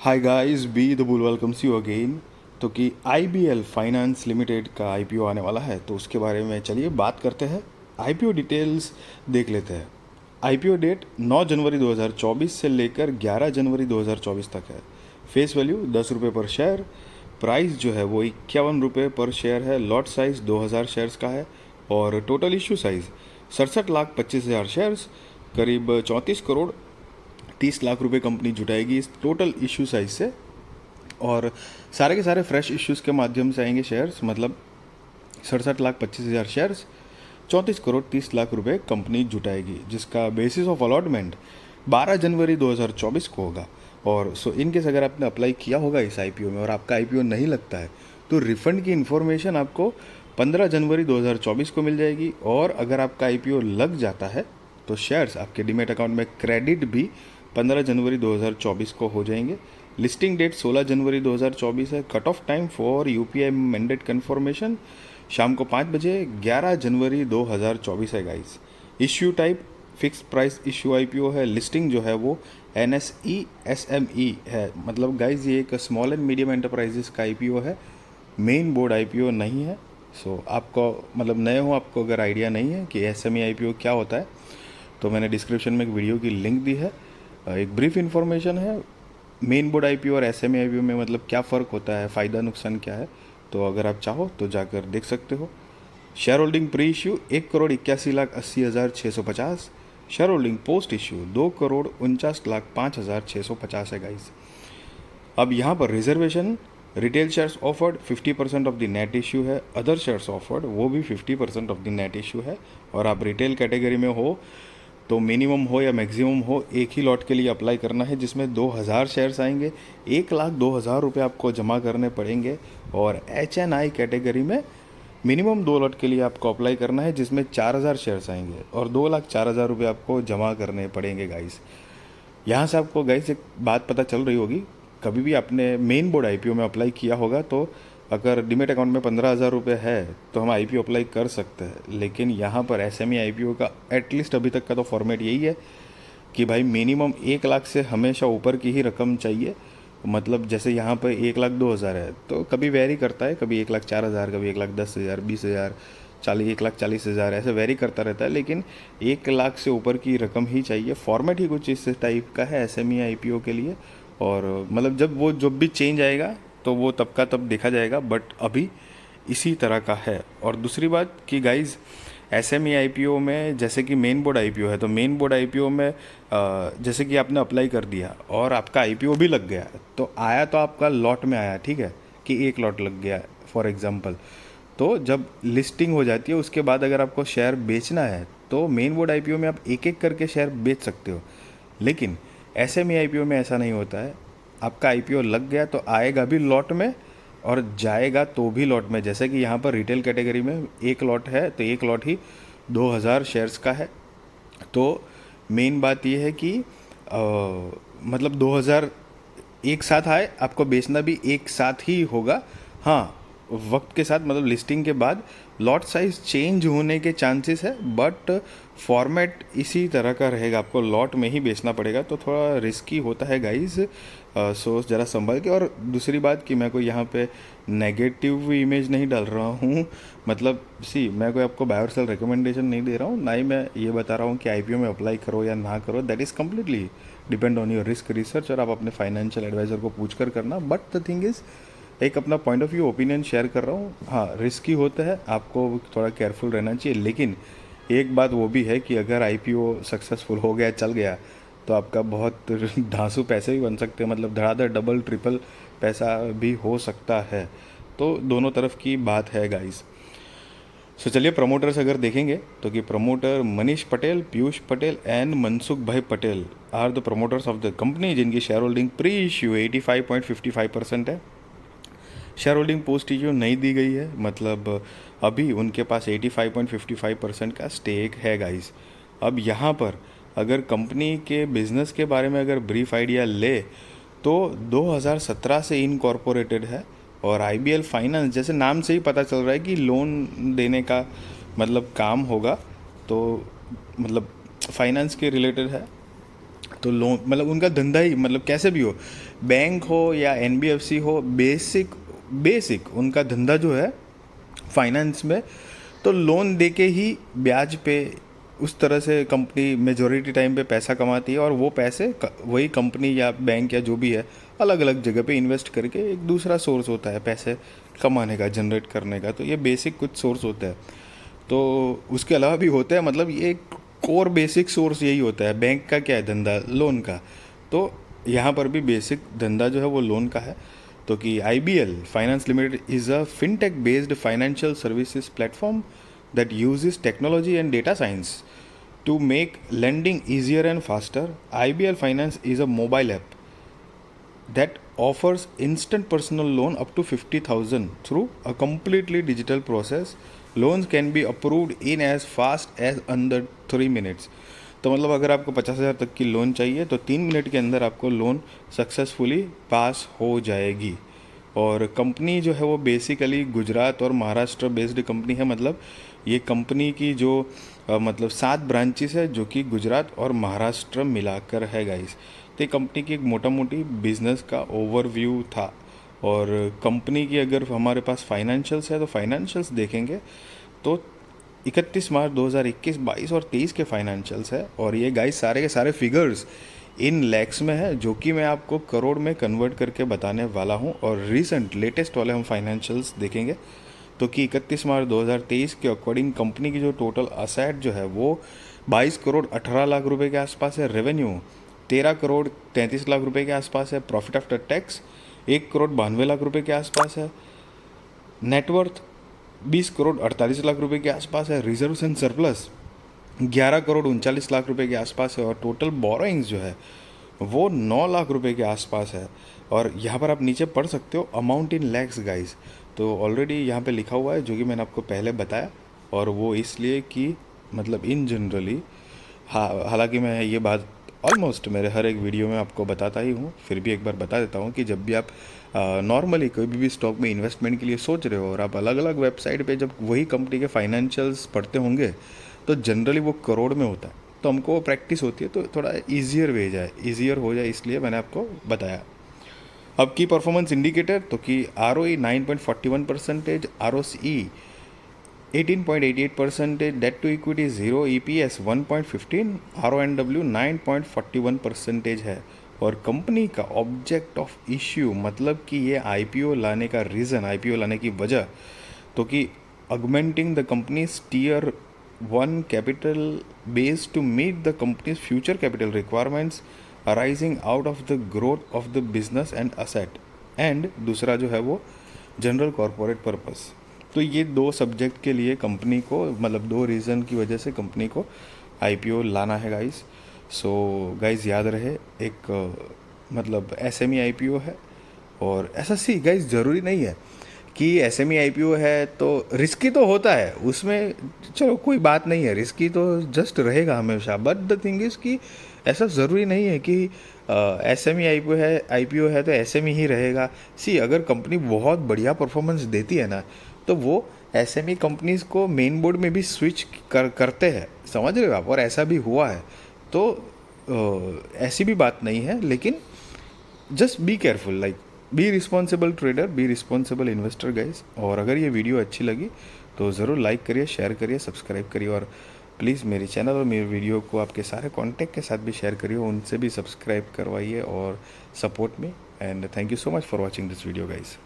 Hi guys, be the bull welcomes you again. तो कि IBL finance limited का IPO आने वाला है, तो उसके बारे में चलिए बात करते हैं। IPO डिटेल्स देख लेते हैं। IPO डेट 9 जनवरी 2024 से लेकर 11 जनवरी 2024 तक है। फेस वैल्यू 10 रुपये पर शेयर। प्राइस जो है वो 51 रुपये पर शेयर है। लॉट साइज 2000 शेयर्स का है और टोटल इशू साइज 67,25,000 शेयर्स, करीब 34 करोड़ 30 लाख रुपए कंपनी जुटाएगी इस टोटल इशू साइज से। और सारे के सारे फ्रेश इश्यूज के माध्यम से आएंगे शेयर्स, मतलब 67,25,000 शेयर्स, 34 करोड़ 30 लाख रुपए कंपनी जुटाएगी, जिसका बेसिस ऑफ अलॉटमेंट 12 जनवरी 2024 को होगा। और सो इनकेस अगर आपने अप्लाई किया होगा इस IPO में और आपका IPO नहीं लगता है, तो रिफंड की इन्फॉर्मेशन आपको 15 जनवरी 2024 को मिल जाएगी। और अगर आपका IPO लग जाता है तो शेयर्स आपके डीमेट अकाउंट में क्रेडिट भी 15 जनवरी 2024 को हो जाएंगे। लिस्टिंग डेट 16 जनवरी 2024 है। Cut off time for UPI mandate confirmation शाम को 5 बजे 11 जनवरी 2024 है guys. Issue type fix price issue IPO है। लिस्टिंग जो है वो NSE SME है, मतलब गाइस ये एक स्मॉल एंड मीडियम एंटरप्राइजेस का IPO है, मेन बोर्ड IPO नहीं है। सो आपको मतलब नए हो, आपको अगर आइडिया नहीं है कि SME IPO क्या होता है, तो मैंने डिस्क्रिप्शन में एक वीडियो की लिंक दी है। एक ब्रीफ इन्फॉर्मेशन है मेन बोर्ड IPO और SME IPO में, मतलब क्या फ़र्क होता है, फ़ायदा नुकसान क्या है। तो अगर आप चाहो तो जाकर देख सकते हो। Share holding pre issue 1,81,80,650। Share holding post issue 2,49,05,650 है गाइस। अब यहाँ पर reservation retail shares offered 50% of the net issue है। अदर शेयर्स ऑफर्ड वो भी 50% ऑफ द नेट इश्यू है। और आप रिटेल कैटेगरी में हो तो मिनिमम हो या मैक्सिमम हो, एक ही लॉट के लिए अप्लाई करना है, जिसमें 2000 शेयर्स आएंगे। 1,02,000 रुपये आपको जमा करने पड़ेंगे। और HNI कैटेगरी में मिनिमम 2 लॉट के लिए आपको अप्लाई करना है, जिसमें 4,000 शेयर्स आएंगे और 2,04,000 रुपये आपको जमा करने पड़ेंगे गाइस। यहाँ से आपको गाइस एक बात पता चल रही होगी, कभी भी आपने मेन बोर्ड IPO में अप्लाई किया होगा तो अगर डीमेट अकाउंट में 15,000 रुपये है तो हम IPO अप्लाई कर सकते हैं। लेकिन यहाँ पर SME IPO का एटलीस्ट अभी तक का तो फॉर्मेट यही है कि भाई मिनिमम 1 लाख से हमेशा ऊपर की ही रकम चाहिए। मतलब जैसे यहाँ पर 1,02,000 है, तो कभी वेरी करता है, कभी 1,04,000, कभी 1,10,000, 20,000, 1,40,000 ऐसे वेरी करता रहता है। लेकिन 1 लाख से ऊपर की रकम ही चाहिए। फॉर्मेट ही कुछ इस टाइप का है SME IPO के लिए। और मतलब जब भी चेंज आएगा तो वो तब का तब देखा जाएगा, बट अभी इसी तरह का है। और दूसरी बात कि गाइज SME IPO में जैसे कि मेन बोर्ड IPO है, तो मेन बोर्ड IPO में जैसे कि आपने अप्लाई कर दिया और आपका IPO भी लग गया, तो आया तो आपका लॉट में आया, ठीक है, कि एक लॉट लग गया फॉर एग्जांपल। तो जब लिस्टिंग हो जाती है उसके बाद अगर आपको शेयर बेचना है तो मेन बोर्ड IPO में आप एक एक करके शेयर बेच सकते हो। लेकिन SME IPO में ऐसा नहीं होता है। आपका IPO लग गया तो आएगा भी लॉट में और जाएगा तो भी लॉट में। जैसे कि यहाँ पर रिटेल कैटेगरी में एक लॉट है तो एक लॉट ही 2,000 शेयर्स का है। तो मेन बात यह है कि मतलब 2,000 एक साथ आए, आपको बेचना भी एक साथ ही होगा। हाँ, वक्त के साथ मतलब लिस्टिंग के बाद लॉट साइज चेंज होने के चांसेस है, बट फॉर्मेट इसी तरह का रहेगा, आपको लॉट में ही बेचना पड़ेगा। तो थोड़ा रिस्की होता है गाइस, सो ज़रा संभल के। और दूसरी बात कि मैं कोई यहाँ पे नेगेटिव इमेज नहीं डाल रहा हूँ, मतलब मैं कोई आपको बाय और सेल रिकमेंडेशन नहीं दे रहा हूँ, ना ही मैं ये बता रहा हूँ कि IPO में अप्लाई करो या ना करो। That is completely depend on your risk research और आप अपने फाइनेंशियल एडवाइज़र को पूछ कर करना। बट द थिंग इज़, एक अपना point of view opinion share कर रहा हूँ। हाँ, रिस्की होता है, आपको थोड़ा केयरफुल रहना चाहिए। लेकिन एक बात वो भी है कि अगर IPO सक्सेसफुल हो गया, चल गया, तो आपका बहुत धांसू पैसे भी बन सकते हैं, मतलब धड़ाधड़ डबल ट्रिपल पैसा भी हो सकता है। तो दोनों तरफ की बात है गाइस। सो चलिए प्रमोटर्स अगर देखेंगे तो कि promoter Manish Patel, Piyush Patel and Mansukh bhai Patel are the promoters of the company, जिनकी शेयर होल्डिंग प्री इश्यू 85.55% है। शेयर होल्डिंग पोस्ट इश्यू नहीं दी गई है, मतलब अभी उनके पास 85.55% का स्टेक है गाइस। अब यहाँ पर अगर कंपनी के बिजनेस के बारे में अगर ब्रीफ आइडिया ले तो 2017 से इनकॉर्पोरेटेड है। और IBL फाइनेंस, जैसे नाम से ही पता चल रहा है कि लोन देने का मतलब काम होगा, तो मतलब फाइनेंस के रिलेटेड है। तो लोन मतलब उनका धंधा ही मतलब कैसे भी हो, बैंक हो या एनबीएफसी हो, बेसिक बेसिक उनका धंधा जो है फाइनेंस में, तो लोन देके ही ब्याज पे उस तरह से कंपनी मेजॉरिटी टाइम पे पैसा कमाती है, और वो पैसे वही कंपनी या बैंक या जो भी है अलग अलग जगह पे इन्वेस्ट करके एक दूसरा सोर्स होता है पैसे कमाने का, जनरेट करने का। तो ये बेसिक कुछ सोर्स होता है। तो उसके अलावा भी होता है, मतलब ये कोर बेसिक सोर्स यही होता है। बैंक का क्या है धंधा, लोन का। तो यहाँ पर भी बेसिक धंधा जो है वो लोन का है। तो कि IBL finance limited is a fintech based financial services platform that uses technology and data science to make lending easier and faster. IBL Finance is a mobile app that offers instant personal loan up to 50,000 through a completely digital process. Loans can be approved in as fast as under 3 minutes. तो मतलब अगर आपको 50,000 तक की loan चाहिए तो 3 minute के अंदर आपको लोन सक्सेसफुली पास हो जाएगी। और कंपनी जो है वो बेसिकली गुजरात और महाराष्ट्र बेस्ड कंपनी है। मतलब ये कंपनी की जो मतलब 7 ब्रांचेस है जो कि गुजरात और महाराष्ट्र मिलाकर है गाइस। तो ये कंपनी की एक मोटा मोटी बिजनेस का ओवरव्यू था। और कंपनी की अगर हमारे पास फाइनेंशियल्स है तो फाइनेंशियल्स देखेंगे तो 31 मार्च 2021, 22 और 23 के फाइनेंशियल्स है। और ये गाइस सारे के सारे फिगर्स इन लैक्स में है, जो कि मैं आपको करोड़ में कन्वर्ट करके बताने वाला हूँ। और रिसेंट लेटेस्ट वाले हम फाइनेंशियल्स देखेंगे तो कि 31 मार्च 2023 के अकॉर्डिंग कंपनी की जो टोटल असेट जो है वो 22 करोड़ 18 लाख रुपए के आसपास है। रेवेन्यू 13 करोड़ 33 लाख रुपए के आसपास है। Profit after tax 1 crore 92 lakh रुपए के आसपास है। नेटवर्थ 20 करोड़ 48 लाख रुपए के आसपास है। Reserves and surplus 11 crore 39 lakh रुपए के आसपास है। और टोटल बोरोइंग्स जो है वो 9 लाख रुपए के आसपास है। और यहाँ पर आप नीचे पढ़ सकते हो अमाउंट इन लैक्स गाइस। तो ऑलरेडी यहाँ पे लिखा हुआ है जो कि मैंने आपको पहले बताया, और वो इसलिए कि मतलब इन जनरली हालांकि मैं ये बात ऑलमोस्ट मेरे हर एक वीडियो में आपको बताता ही हूँ, फिर भी एक बार बता देता हूँ कि जब भी आप नॉर्मली कोई भी स्टॉक में इन्वेस्टमेंट के लिए सोच रहे हो और आप अलग अलग वेबसाइट पे जब वही कंपनी के फाइनेंशियल्स पढ़ते होंगे तो जनरली वो करोड़ में होता है। तो हमको वो प्रैक्टिस होती है तो थोड़ा ईजियर हो जाए, इसलिए मैंने आपको बताया। अब की परफॉर्मेंस इंडिकेटर तो कि ROE 9.41%, ROCE 18.88%, debt to equity 0, EPS 1.15, RONW 9.41% है। और कंपनी का ऑब्जेक्ट ऑफ इश्यू मतलब कि ये IPO लाने का रीज़न, IPO लाने की वजह तो कि augmenting the companies tier 1 capital base to meet the company's future capital requirements arising out of the growth of the business and asset, and दूसरा जो है वो जनरल कॉरपोरेट पर्पस। तो ये 2 सब्जेक्ट के लिए कंपनी को मतलब 2 रीज़न की वजह से कंपनी को IPO लाना है गाइस। सो गाइस याद रहे एक मतलब SME IPO है। और ऐसा सी गाइस ज़रूरी नहीं है कि SME IPO है तो रिस्की तो होता है उसमें, चलो कोई बात नहीं है, रिस्की तो जस्ट रहेगा हमेशा। बट द थिंग इज़ कि ऐसा ज़रूरी नहीं है कि SME IPO है तो SME ही रहेगा। सी अगर कंपनी बहुत बढ़िया परफॉर्मेंस देती है ना तो वो SME कंपनीज़ को मेन बोर्ड में भी स्विच करते हैं, समझ रहे हो आप। और ऐसा भी हुआ है। तो ऐसी भी बात नहीं है, लेकिन just be careful, like be responsible trader, be responsible investor guys. और अगर ये वीडियो अच्छी लगी तो ज़रूर लाइक करिए, शेयर करिए, सब्सक्राइब करिए। और प्लीज़ मेरे चैनल और मेरे वीडियो को आपके सारे कॉन्टैक्ट के साथ भी शेयर करिए, उनसे भी सब्सक्राइब करवाइए और support me. And thank you so much for watching this video guys.